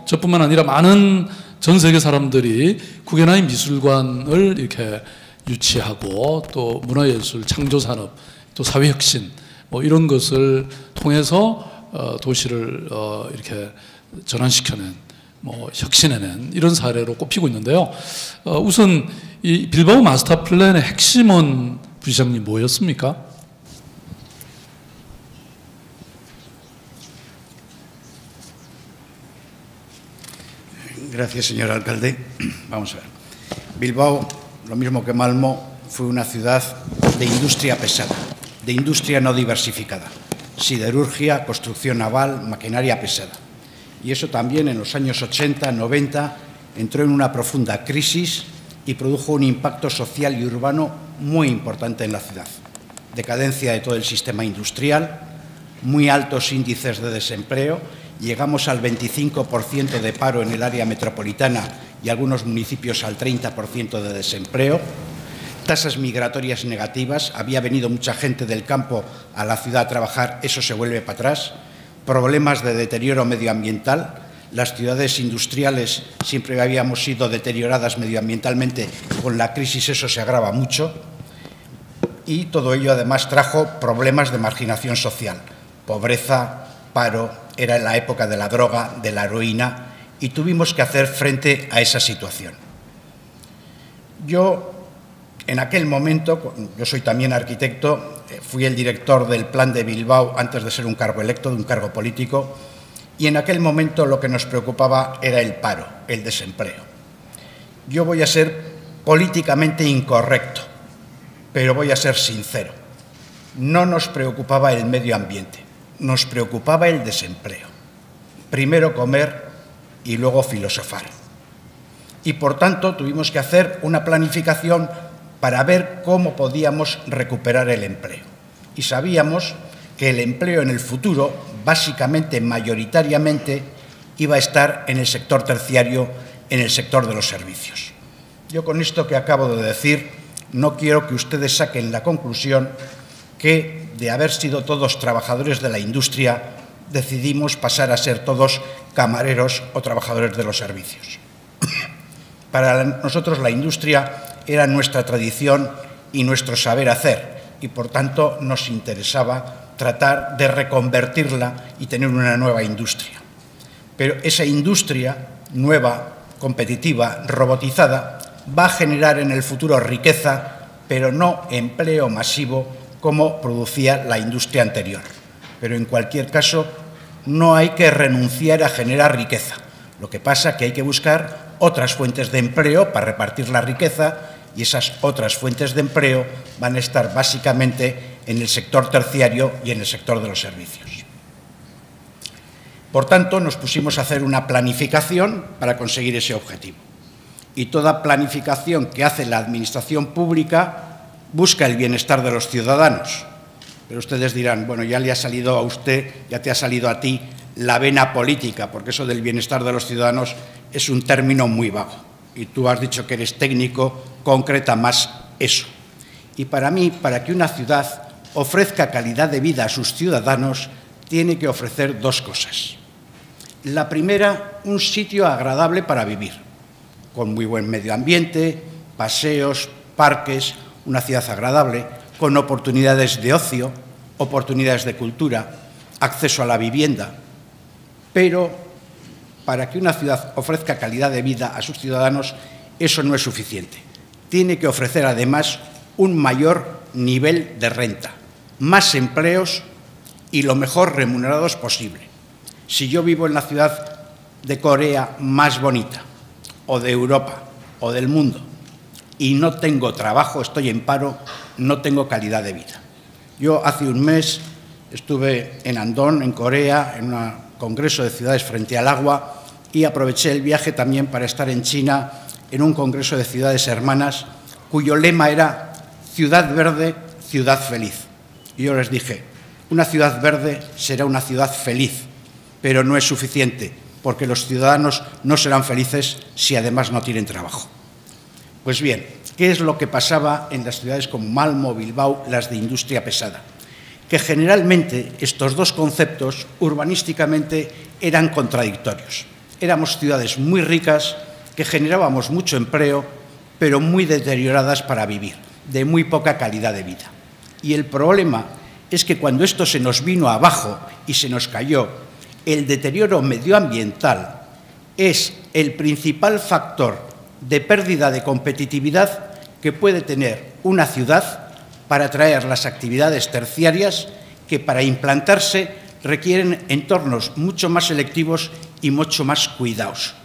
저뿐만 아니라 많은 전 세계 사람들이 구겐하임 미술관을 이렇게 유치하고 또 문화예술, 창조산업, 또 사회혁신 이런 것을 통해서 도시를 이렇게 전환시켜낸 혁신해낸 이런 사례로 꼽히고 있는데요. 우선 이 빌바오 마스터 플랜의 핵심은 부시장님 뭐였습니까? Gracias, señor alcalde. Vamos a ver. Bilbao, lo mismo que Malmö, fue una ciudad de industria pesada, de industria no diversificada. Siderurgia, construcción naval, maquinaria pesada. Y eso también en los años 80, 90 entró en una profunda crisis y produjo un impacto social y urbano muy importante en la ciudad. Decadencia de todo el sistema industrial, muy altos índices de desempleo. Llegamos al 25% de paro en el área metropolitana y algunos municipios al 30% de desempleo. Tasas migratorias negativas. Había venido mucha gente del campo a la ciudad a trabajar, eso se vuelve para atrás. Problemas de deterioro medioambiental. Las ciudades industriales siempre habíamos sido deterioradas medioambientalmente, con la crisis eso se agrava mucho. Y todo ello además trajo problemas de marginación social, pobreza, paro, era la época de la droga, de la heroína, y tuvimos que hacer frente a esa situación. Yo, en aquel momento, yo soy también arquitecto, fui el director del Plan de Bilbao antes de ser un cargo electo, de un cargo político, y en aquel momento lo que nos preocupaba era el paro, el desempleo. Yo voy a ser políticamente incorrecto, pero voy a ser sincero. No nos preocupaba el medio ambiente, nos preocupaba el desempleo. Primero comer y luego filosofar. Y por tanto tuvimos que hacer una planificación para ver cómo podíamos recuperar el empleo. Y sabíamos que el empleo en el futuro, básicamente, mayoritariamente, iba a estar en el sector terciario, en el sector de los servicios. Yo con esto que acabo de decir, no quiero que ustedes saquen la conclusión que, de haber sido todos trabajadores de la industria, decidimos pasar a ser todos camareros o trabajadores de los servicios. Para nosotros la industria era nuestra tradición y nuestro saber hacer, y por tanto nos interesaba tratar de reconvertirla y tener una nueva industria. Pero esa industria nueva, competitiva, robotizada, va a generar en el futuro riqueza, pero no empleo masivo como producía la industria anterior. Pero en cualquier caso, no hay que renunciar a generar riqueza. Lo que pasa es que hay que buscar otras fuentes de empleo para repartir la riqueza, y esas otras fuentes de empleo van a estar básicamente en el sector terciario y en el sector de los servicios. Por tanto, nos pusimos a hacer una planificación para conseguir ese objetivo. Y toda planificación que hace la administración pública busca el bienestar de los ciudadanos. Pero ustedes dirán, bueno, ya le ha salido a usted, ya te ha salido a ti la vena política, porque eso del bienestar de los ciudadanos es un término muy vago. Y tú has dicho que eres técnico, concreta más eso. Y para mí, para que una ciudad ofrezca calidad de vida a sus ciudadanos, tiene que ofrecer dos cosas. La primera, un sitio agradable para vivir, con muy buen medio ambiente, paseos, parques, una ciudad agradable, con oportunidades de ocio, oportunidades de cultura, acceso a la vivienda. Pero para que una ciudad ofrezca calidad de vida a sus ciudadanos, eso no es suficiente. Tiene que ofrecer además un mayor nivel de renta, más empleos y lo mejor remunerados posible. Si yo vivo en la ciudad de Corea más bonita, o de Europa, o del mundo, y no tengo trabajo, estoy en paro, no tengo calidad de vida. Yo hace un mes estuve en Andong, en Corea, en un congreso de ciudades frente al agua, y aproveché el viaje también para estar en China en un congreso de ciudades hermanas, cuyo lema era Ciudad Verde, Ciudad Feliz. Y yo les dije, una ciudad verde será una ciudad feliz, pero no es suficiente, porque los ciudadanos no serán felices si además no tienen trabajo. Pues bien, ¿qué es lo que pasaba en las ciudades como Malmö, Bilbao, las de industria pesada? Que generalmente estos dos conceptos urbanísticamente eran contradictorios. Éramos ciudades muy ricas, que generábamos mucho empleo, pero muy deterioradas para vivir, de muy poca calidad de vida. Y el problema es que cuando esto se nos vino abajo y se nos cayó, el deterioro medioambiental es el principal factor de pérdida de competitividad que puede tener una ciudad para atraer las actividades terciarias que para implantarse requieren entornos mucho más selectivos y mucho más cuidados.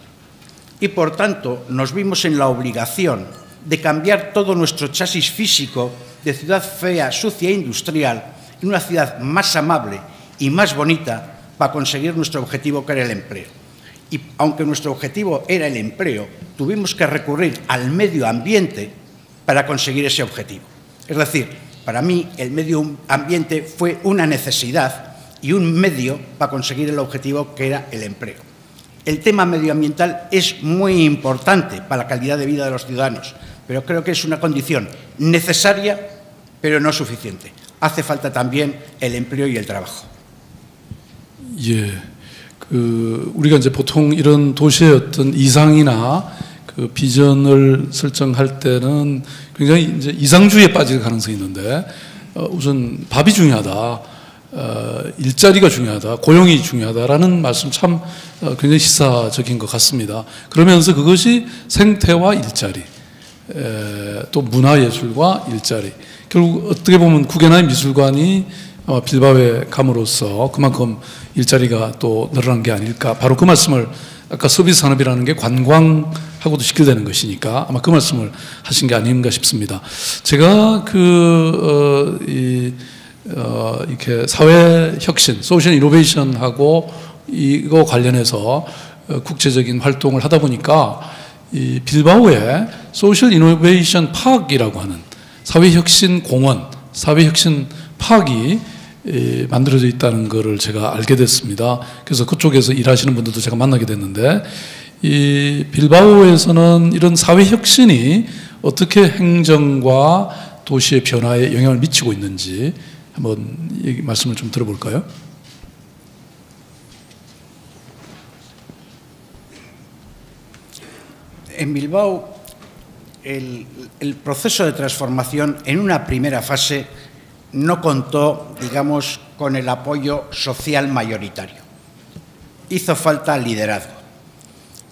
Y por tanto nos vimos en la obligación de cambiar todo nuestro chasis físico de ciudad fea, sucia e industrial en una ciudad más amable y más bonita para conseguir nuestro objetivo, que era el empleo. Y aunque nuestro objetivo era el empleo, tuvimos que recurrir al medio ambiente para conseguir ese objetivo. Es decir, para mí el medio ambiente fue una necesidad y un medio para conseguir el objetivo, que era el empleo. El tema medioambiental es muy importante para la calidad de vida de los ciudadanos, pero creo que es una condición necesaria, pero no suficiente. Hace falta también el empleo y el trabajo. 예, 우리가 이제 보통 이런 도시의 어떤 이상이나 비전을 설정할 때는 굉장히 이제 이상주의에 빠질 가능성이 있는데, 우선 밥이 중요하다, 일자리가 중요하다, 고용이 중요하다라는 말씀 참 굉장히 시사적인 것 같습니다. 그러면서 그것이 생태와 일자리, 또 문화예술과 일자리, 결국 어떻게 보면 구겐하임 미술관이 빌바오에 감으로써 그만큼 일자리가 또 늘어난 게 아닐까. 바로 그 말씀을, 아까 서비스 산업이라는 게 관광하고도 직결되는 것이니까 아마 그 말씀을 하신 게 아닌가 싶습니다. 제가 이렇게 사회 혁신, 소셜 이노베이션하고 이거 관련해서 국제적인 활동을 하다 보니까 이 빌바오에 소셜 이노베이션 파크이라고 하는 사회 혁신 공원, 사회 혁신 파크이 만들어져 있다는 것을 제가 알게 됐습니다. 그래서 그쪽에서 일하시는 분들도 제가 만나게 됐는데, 이 빌바오에서는 이런 사회 혁신이 어떻게 행정과 도시의 변화에 영향을 미치고 있는지 한번 말씀을 좀 들어볼까요? En Bilbao, el proceso de transformación en una primera fase no contó, digamos, con el apoyo social mayoritario. Hizo falta liderazgo.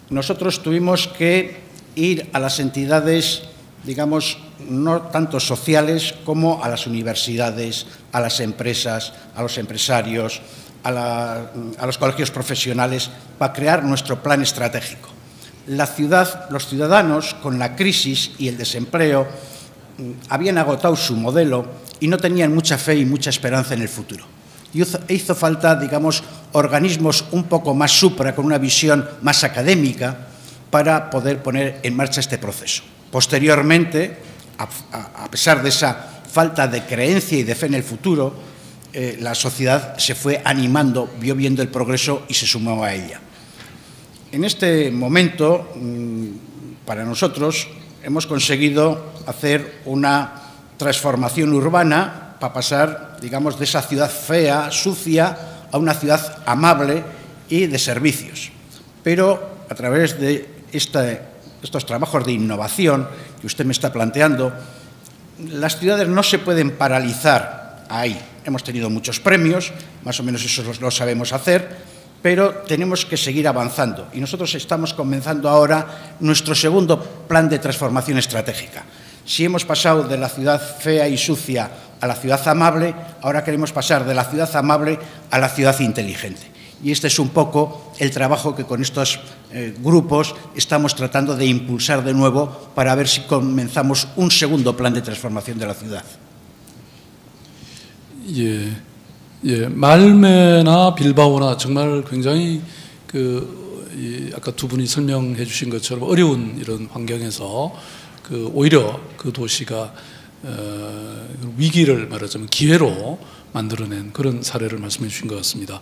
Nosotros tuvimos que ir a las entidades, digamos, no tanto sociales como a las universidades, a las empresas, a los empresarios, a los colegios profesionales, para crear nuestro plan estratégico. La ciudad, los ciudadanos, con la crisis y el desempleo, habían agotado su modelo y no tenían mucha fe y mucha esperanza en el futuro. Hizo falta, digamos, organismos un poco más supra, con una visión más académica, para poder poner en marcha este proceso. Posteriormente, a pesar de esa falta de creencia y de fe en el futuro, la sociedad se fue animando, vio viendo el progreso y se sumó a ella. En este momento, para nosotros, hemos conseguido hacer una transformación urbana para pasar, digamos, de esa ciudad fea, sucia, a una ciudad amable y de servicios. Pero a través de estos trabajos de innovación que usted me está planteando, las ciudades no se pueden paralizar ahí. Hemos tenido muchos premios, más o menos eso lo sabemos hacer, pero tenemos que seguir avanzando. Y nosotros estamos comenzando ahora nuestro segundo plan de transformación estratégica. Si hemos pasado de la ciudad fea y sucia a la ciudad amable, ahora queremos pasar de la ciudad amable a la ciudad inteligente. Y este es un poco el trabajo que con estos grupos estamos tratando de impulsar de nuevo para ver si comenzamos un segundo plan de transformación de la ciudad. 말메나 빌바오나 정말 굉장히 아까 두 분이 설명해 주신 것처럼 어려운 이런 환경에서 오히려 그 도시가 위기를 말하자면 기회로 만들어낸 그런 사례를 말씀해 주신 것 같습니다.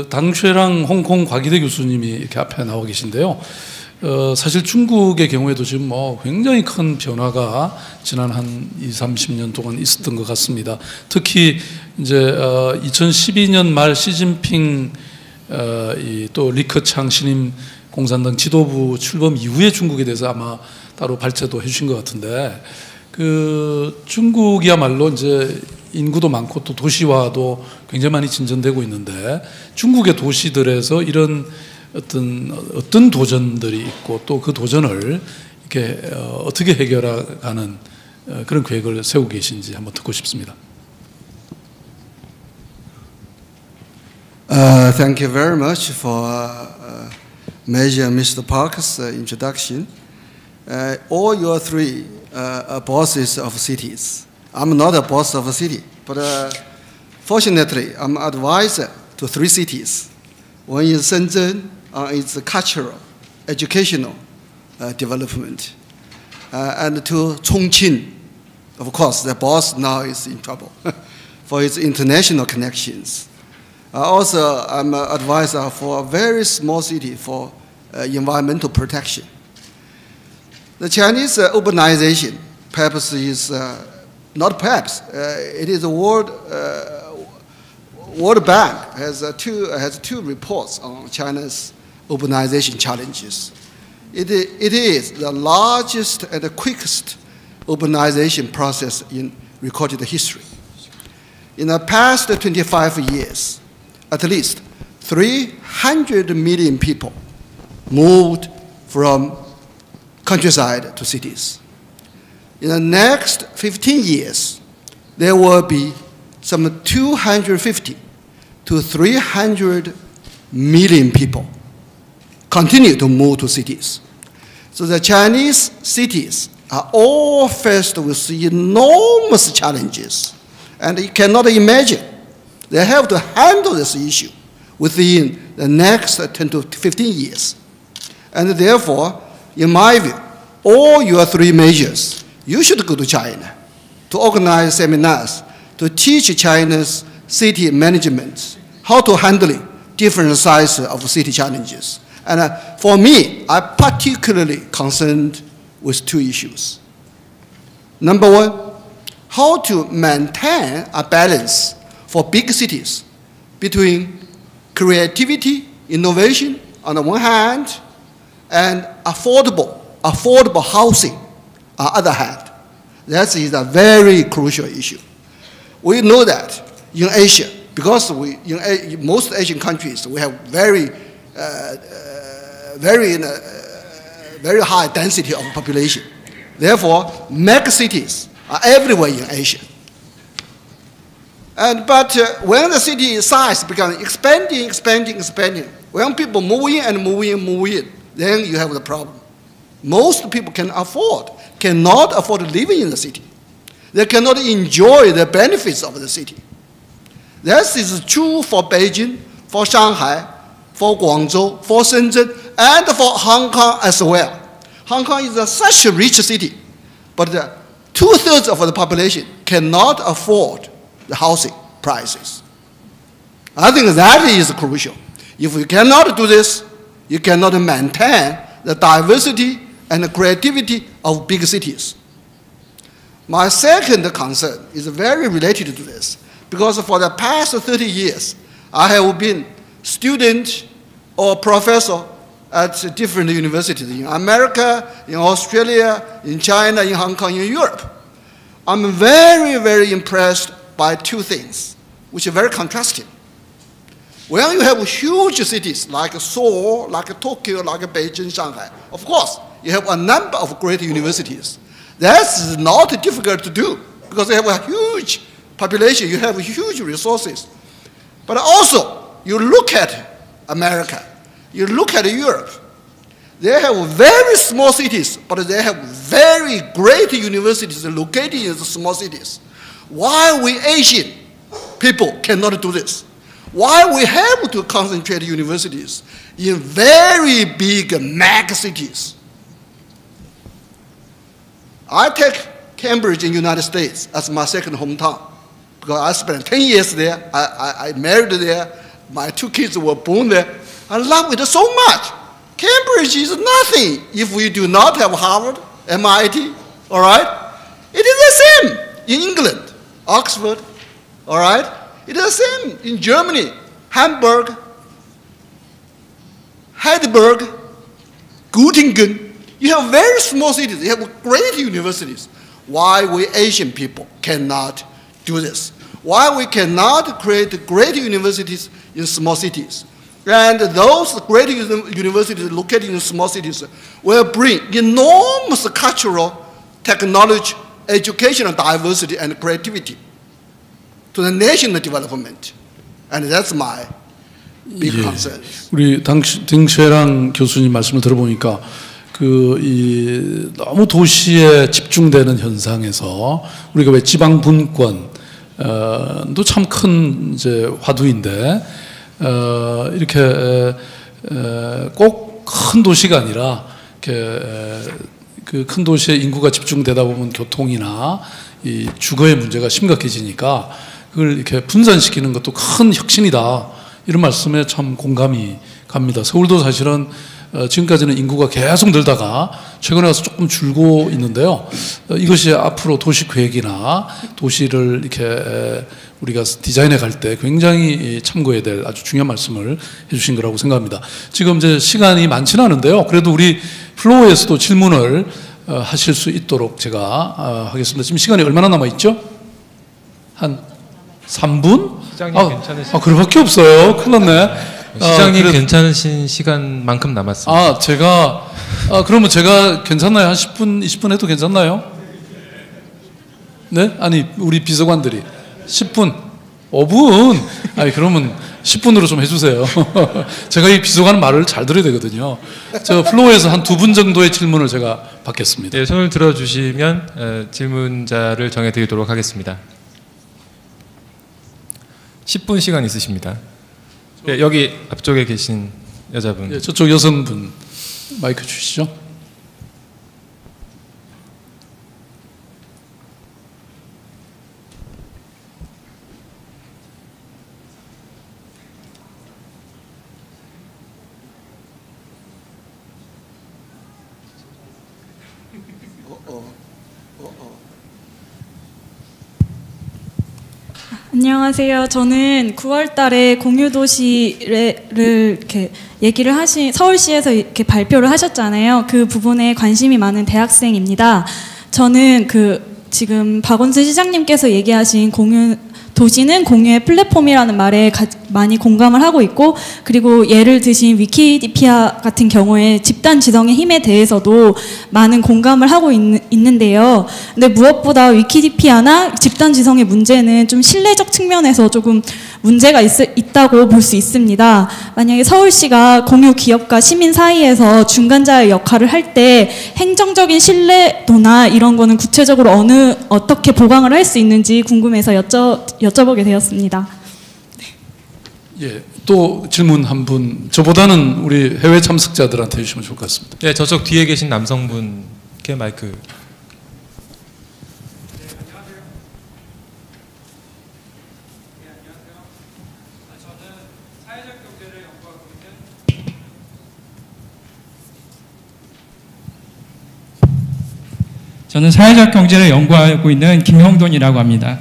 당쉐랑 홍콩 과기대 교수님이 이렇게 앞에 나와 계신데요. 사실 중국의 경우에도 지금 굉장히 큰 변화가 지난 한 20-30년 동안 있었던 것 같습니다. 특히 이제 2012년 말 시진핑 또 리커창 신임 공산당 지도부 출범 이후에 중국에 대해서 아마 따로 발제도 해주신 것 같은데 중국이야말로 이제 인구도 많고 또 도시화도 굉장히 많이 진전되고 있는데 중국의 도시들에서 이런 어떤 도전들이 있고 또 그 도전을 이렇게 어떻게 해결하는 그런 계획을 세우고 계신지 한번 듣고 싶습니다. Thank you very much for Major Mr. Park's introduction. All your three are bosses of cities. I'm not a boss of a city, but fortunately, I'm advisor to three cities. One is Shenzhen, its cultural, educational development, and to Chongqing. Of course, the boss now is in trouble for its international connections. Also, I'm an advisor for a very small city for environmental protection. The Chinese urbanization, perhaps is not perhaps. It is a World Bank has two reports on China's urbanization challenges. It is the largest and the quickest urbanization process in recorded history. In the past 25 years, at least 300 million people moved from countryside to cities. In the next 15 years, there will be some 250 to 300 million people continue to move to cities. So the Chinese cities are all faced with enormous challenges, and you cannot imagine. They have to handle this issue within the next 10 to 15 years. And therefore, in my view, all your three measures, you should go to China to organize seminars, to teach China's city management how to handle different sizes of city challenges. And for me, I'm particularly concerned with two issues. Number one, how to maintain a balance for big cities between creativity, innovation on the one hand, and affordable housing on the other hand. That is a very crucial issue. We know that in Asia, because in most Asian countries, we have very high density of population. Therefore, mega cities are everywhere in Asia. But when the city size becomes expanding, when people move in, then you have the problem. Most people cannot afford living in the city. They cannot enjoy the benefits of the city. This is true for Beijing, for Shanghai, for Guangzhou, for Shenzhen, and for Hong Kong as well. Hong Kong is such a rich city, but 2/3 of the population cannot afford the housing prices. I think that is crucial. If you cannot do this, you cannot maintain the diversity and the creativity of big cities. My second concern is very related to this, because for the past 30 years, I have been student or professor at different universities in America, in Australia, in China, in Hong Kong, in Europe. I'm very, very impressed by two things, which are very contrasting. When you have huge cities like Seoul, like Tokyo, like Beijing, Shanghai, of course, you have a number of great universities. That's not difficult to do, because you have a huge population, you have huge resources. But also, you look at America, you look at Europe, they have very small cities, but they have very great universities located in the small cities. Why we Asian people cannot do this? Why we have to concentrate universities in very big mega cities? I take Cambridge in the United States as my second hometown, because I spent 10 years there, I married there, my 2 kids were born there. I love it so much. Cambridge is nothing if we do not have Harvard, MIT, all right? It is the same in England, Oxford, all right? It is the same in Germany, Hamburg, Heidelberg, Göttingen. You have very small cities, you have great universities. Why we Asian people cannot do this? Why we cannot create great universities in small cities? And those great universities located in small cities will bring enormous cultural, technology, educational diversity, and creativity to the national development. And that's my big concern. 우리 딩쉐랑 교수님 말씀을 들어보니까 너무 도시에 집중되는 현상에서 우리가 왜 지방 분권도 참 큰 이제 화두인데 이렇게 꼭 큰 도시가 아니라 이렇게 그 큰 도시에 인구가 집중되다 보면 교통이나 이 주거의 문제가 심각해지니까 그걸 이렇게 분산시키는 것도 큰 혁신이다. 이런 말씀에 참 공감이 갑니다. 서울도 사실은 지금까지는 인구가 계속 늘다가 최근에 와서 조금 줄고 있는데요. 이것이 앞으로 도시 계획이나 도시를 이렇게 우리가 디자인해 갈 때 굉장히 참고해야 될 아주 중요한 말씀을 해주신 거라고 생각합니다. 지금 이제 시간이 많지는 않은데요. 그래도 우리 플로어에서도 질문을 하실 수 있도록 제가 하겠습니다. 지금 시간이 얼마나 남아 있죠? 한 3분? 시장님 괜찮으신? 그거밖에 없어요. 큰일 났네. 시장님 괜찮으신 시간만큼 남았습니다. 제가 그러면 제가 괜찮나요? 한 10분, 20분 해도 괜찮나요? 네? 아니 우리 비서관들이 10분, 5분. 아니 그러면 10분으로 좀 해주세요. 제가 이 비서관 말을 잘 들어야 되거든요. 저 플로어에서 한 2분 정도의 질문을 제가 받겠습니다. 네, 손을 들어주시면 질문자를 정해드리도록 하겠습니다. 10분 시간 있으십니다. 네, 여기 앞쪽에 계신 여자분. 네, 저쪽 여성분 마이크 주시죠. 안녕하세요. 저는 9월 달에 공유도시를 이렇게 얘기를 하신, 서울시에서 이렇게 발표를 하셨잖아요. 그 부분에 관심이 많은 대학생입니다. 저는 지금 박원순 시장님께서 얘기하신 도시는 공유의 플랫폼이라는 말에 많이 공감을 하고 있고, 그리고 예를 드신 위키피디아 같은 경우에 집단 지성의 힘에 대해서도 많은 공감을 하고 있는데요. 근데 무엇보다 위키피디아나 집단 지성의 문제는 좀 신뢰적 측면에서 조금 문제가 있다고 볼 수 있습니다. 만약에 서울시가 공유 기업과 시민 사이에서 중간자의 역할을 할 때 행정적인 신뢰도나 이런 거는 구체적으로 어떻게 보강을 할 수 있는지 궁금해서 여쭤보게 되었습니다. 예, 또 질문 한 분, 저보다는 우리 해외 참석자들한테 해주시면 좋을 것 같습니다. 네, 저쪽 뒤에 계신 남성분께 마이크. 저는 사회적 경제를 연구하고 있는 김형돈이라고 합니다.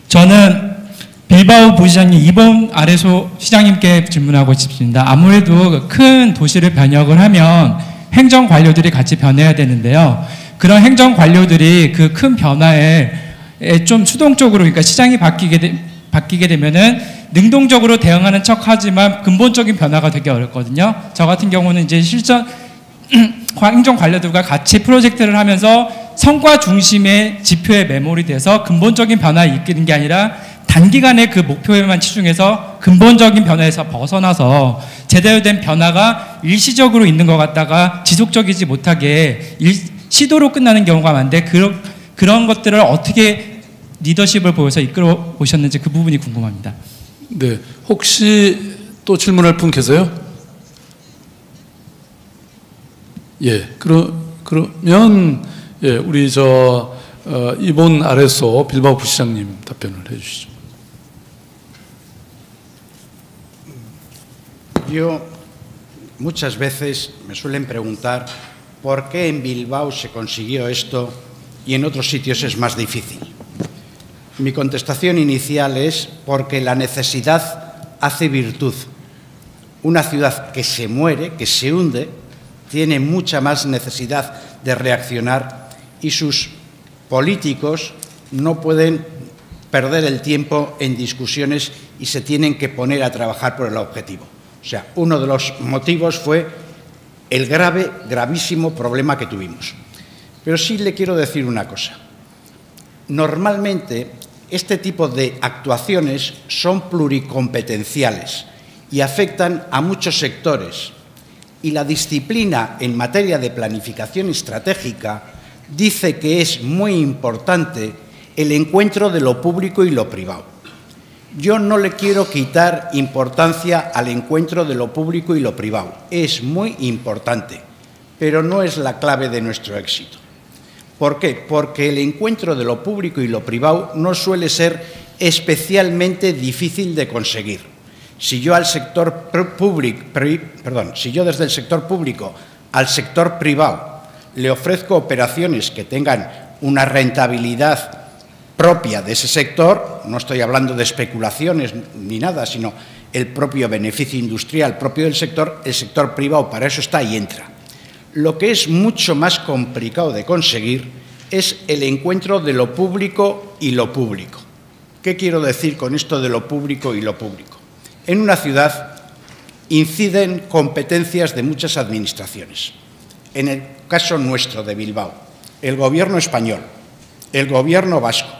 저는 빌바오 부시장님, 이번 아레소 시장님께 질문하고 싶습니다. 아무래도 큰 도시를 변혁을 하면 행정 관료들이 같이 변해야 되는데요. 그런 행정 관료들이 그 큰 변화에 좀 수동적으로, 그러니까 시장이 바뀌게 되면은 능동적으로 대응하는 척하지만 근본적인 변화가 되게 어렵거든요. 저 같은 경우는 이제 행정 관료들과 같이 프로젝트를 하면서 성과 중심의 지표에 메모리 돼서 근본적인 변화를 이끄는 게 아니라 단기간에 그 목표에만 치중해서 근본적인 변화에서 벗어나서 제대로 된 변화가 일시적으로 있는 것 같다가 지속적이지 못하게 시도로 끝나는 경우가 많은데 그런 것들을 어떻게 리더십을 보여서 이끌어 오셨는지 그 부분이 궁금합니다. 네, 혹시 또 질문할 분 계세요? 예, 그러면 예, 우리 이번 아레소 빌바오 부시장님 답변을 해주시죠. Yo muchas veces me suelen preguntar por qué en Bilbao se consiguió esto y en otros sitios es más difícil. Mi contestación inicial es porque la necesidad hace virtud. Una ciudad que se muere, que se hunde, tiene mucha más necesidad de reaccionar y sus políticos no pueden perder el tiempo en discusiones y se tienen que poner a trabajar por el objetivo. O sea, uno de los motivos fue el gravísimo problema que tuvimos. Pero sí le quiero decir una cosa. Normalmente este tipo de actuaciones son pluricompetenciales y afectan a muchos sectores. Y la disciplina en materia de planificación estratégica dice que es muy importante el encuentro de lo público y lo privado. Yo no le quiero quitar importancia al encuentro de lo público y lo privado. Es muy importante, pero no es la clave de nuestro éxito. ¿Por qué? Porque el encuentro de lo público y lo privado no suele ser especialmente difícil de conseguir. Si yo desde el sector público al sector privado le ofrezco operaciones que tengan una rentabilidad propia de ese sector, no estoy hablando de especulaciones ni nada, sino el propio beneficio industrial propio del sector, el sector privado para eso está y entra. Lo que es mucho más complicado de conseguir es el encuentro de lo público y lo público. ¿Qué quiero decir con esto de lo público y lo público? En una ciudad inciden competencias de muchas administraciones. En el caso nuestro de Bilbao, el Gobierno español, el Gobierno vasco,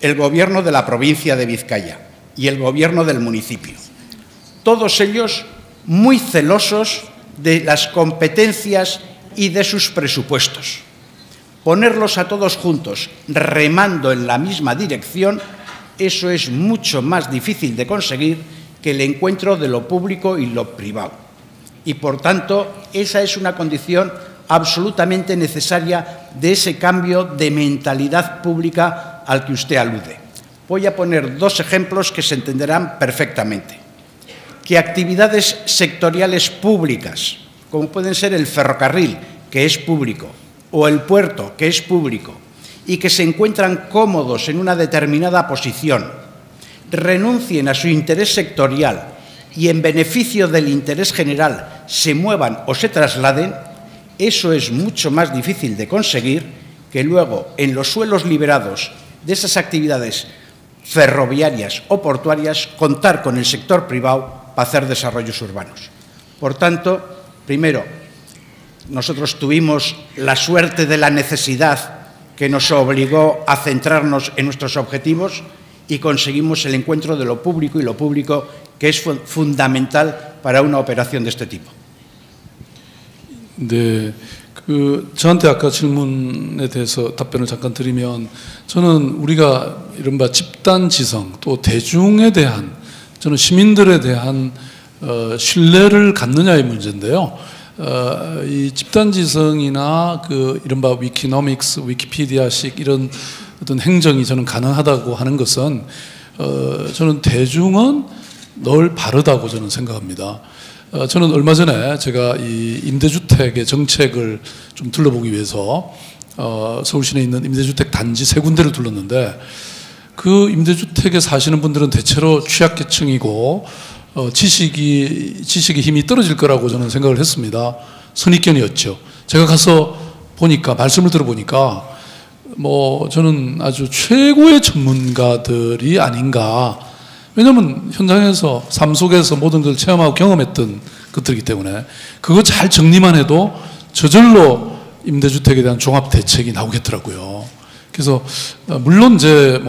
el Gobierno de la provincia de Vizcaya y el Gobierno del municipio. Todos ellos muy celosos de las competencias y de sus presupuestos. Ponerlos a todos juntos, remando en la misma dirección, eso es mucho más difícil de conseguir que el encuentro de lo público y lo privado. Y, por tanto, esa es una condición absolutamente necesaria de ese cambio de mentalidad pública al que usted alude. Voy a poner dos ejemplos que se entenderán perfectamente. Que actividades sectoriales públicas, como pueden ser el ferrocarril, que es público, o el puerto, que es público, y que se encuentran cómodos en una determinada posición, renuncien a su interés sectorial y en beneficio del interés general se muevan o se trasladen, eso es mucho más difícil de conseguir que luego en los suelos liberados de esas actividades ferroviarias o portuarias, contar con el sector privado para hacer desarrollos urbanos. Por tanto, primero, nosotros tuvimos la suerte de la necesidad que nos obligó a centrarnos en nuestros objetivos y conseguimos el encuentro de lo público y lo público, que es fundamental para una operación de este tipo. 네, 저한테 아까 질문에 대해서 답변을 잠깐 드리면, 저는 우리가 이른바 집단 지성 또 대중에 대한, 저는 시민들에 대한 신뢰를 갖느냐의 문제인데요. 이 집단 지성이나 그 이른바 위키노믹스, 위키피디아식 이런 어떤 행정이 저는 가능하다고 하는 것은 저는 대중은 늘 바르다고 저는 생각합니다. 저는 얼마 전에 제가 이 임대주택의 정책을 좀 둘러보기 위해서 서울 시내에 있는 임대주택 단지 3군데를 둘렀는데, 그 임대주택에 사시는 분들은 대체로 취약계층이고 지식의 힘이 떨어질 거라고 저는 생각을 했습니다. 선입견이었죠. 제가 가서 보니까, 말씀을 들어보니까 저는 아주 최고의 전문가들이 아닌가. 왜냐하면 현장에서 삶 속에서 모든 걸 체험하고 경험했던 것들이기 때문에 그거 잘 정리만 해도 저절로 임대주택에 대한 종합 대책이 나오겠더라고요. 그래서 물론 이제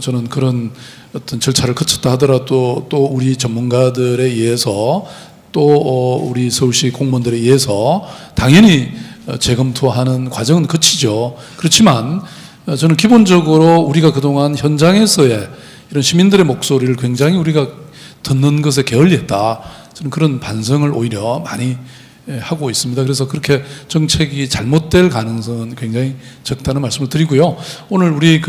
저는 그런 어떤 절차를 거쳤다 하더라도 또 우리 전문가들에 의해서 또 우리 서울시 공무원들에 의해서 당연히 재검토하는 과정은 거치죠. 그렇지만 저는 기본적으로 우리가 그동안 현장에서의 이런 시민들의 목소리를 굉장히 우리가 듣는 것에 게을리했다. 저는 그런 반성을 오히려 많이 하고 있습니다. 그래서 그렇게 정책이 잘못될 가능성은 굉장히 적다는 말씀을 드리고요. 오늘 우리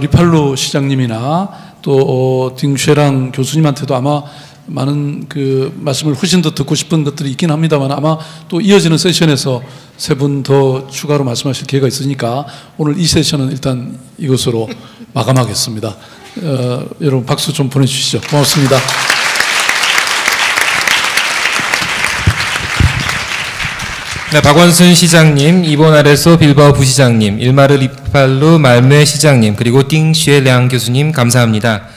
리팔루 시장님이나 또 딩쉐랑 교수님한테도 아마 많은 그 말씀을 훨씬 더 듣고 싶은 것들이 있긴 합니다만, 아마 또 이어지는 세션에서 3분 더 추가로 말씀하실 기회가 있으니까 오늘 이 세션은 일단 이것으로 마감하겠습니다. 여러분 박수 좀 보내주시죠. 고맙습니다. 네, 박원순 시장님, 이본 아레소 빌바오 부시장님, 일마르 리팔루 말메 시장님, 그리고 띵 쉐량 교수님 감사합니다.